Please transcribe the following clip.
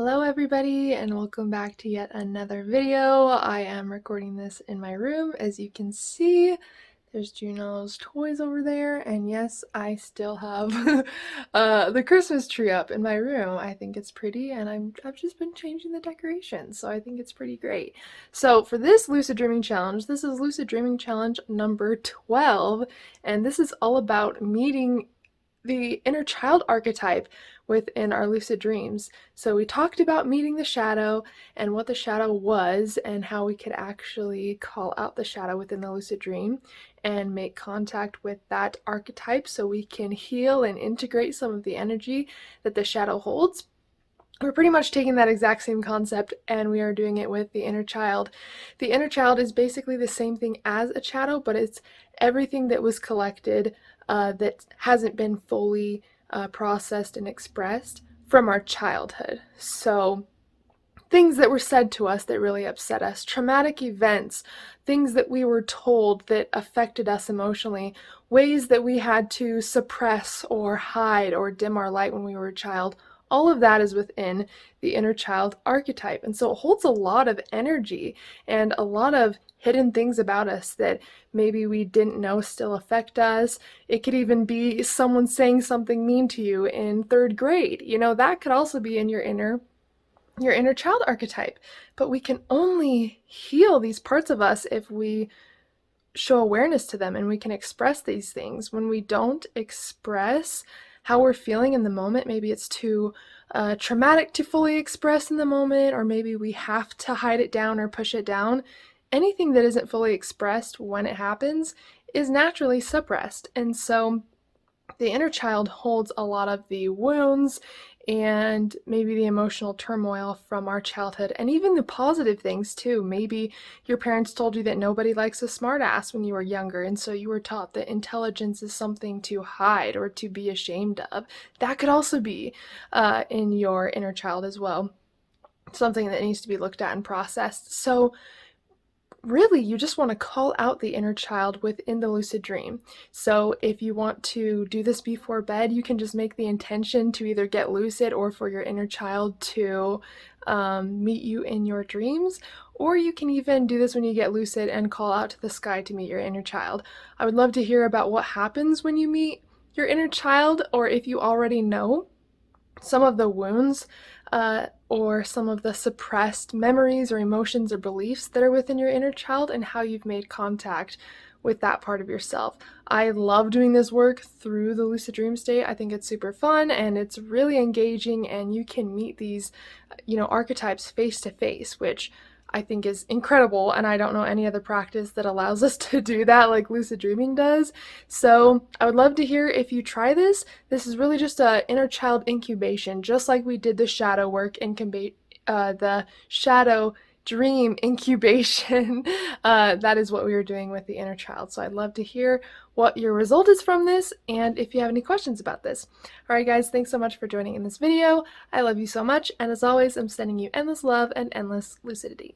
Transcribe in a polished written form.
Hello everybody and welcome back to yet another video. I am recording this in my room. As you can see, there's Juno's toys over there, and yes, I still have the Christmas tree up in my room. I think it's pretty, and I've just been changing the decorations, so I think it's pretty great. So for this Lucid Dreaming Challenge, this is Lucid Dreaming Challenge number 12, and this is all about meeting the inner child archetype within our lucid dreams. So we talked about meeting the shadow and what the shadow was and how we could actually call out the shadow within the lucid dream and make contact with that archetype so we can heal and integrate some of the energy that the shadow holds. We're pretty much taking that exact same concept and we are doing it with the inner child. The inner child is basically the same thing as a shadow, but it's everything that was collected that hasn't been fully processed and expressed from our childhood. So things that were said to us that really upset us, traumatic events, things that we were told that affected us emotionally, ways that we had to suppress or hide or dim our light when we were a child. All of that is within the inner child archetype, and so it holds a lot of energy and a lot of hidden things about us that maybe we didn't know still affect us. It could even be someone saying something mean to you in 3rd grade. You know, that could also be in your inner child archetype. But we can only heal these parts of us if we show awareness to them and we can express these things. When we don't express how we're feeling in the moment, maybe it's too traumatic to fully express in the moment, or maybe we have to hide it down or push it down. Anything that isn't fully expressed when it happens is naturally suppressed. And so the inner child holds a lot of the wounds and maybe the emotional turmoil from our childhood, and even the positive things too. Maybe your parents told you that nobody likes a smartass when you were younger, and so you were taught that intelligence is something to hide or to be ashamed of. That could also be in your inner child as well, something that needs to be looked at and processed. So really, you just want to call out the inner child within the lucid dream. So if you want to do this before bed, you can just make the intention to either get lucid or for your inner child to meet you in your dreams, or you can even do this when you get lucid and call out to the sky to meet your inner child. I would love to hear about what happens when you meet your inner child, or if you already know some of the wounds or some of the suppressed memories or emotions or beliefs that are within your inner child and how you've made contact with that part of yourself. I love doing this work through the lucid dream state. I think it's super fun and it's really engaging, and you can meet these, archetypes face to face, which I think is incredible, and I don't know any other practice that allows us to do that like lucid dreaming does. So I would love to hear if you try this. This is really just a inner child incubation, just like we did the shadow work, the shadow dream incubation. That is what we were doing with the inner child. So I'd love to hear what your result is from this and if you have any questions about this. Alright guys, thanks so much for joining in this video. I love you so much, and as always, I'm sending you endless love and endless lucidity.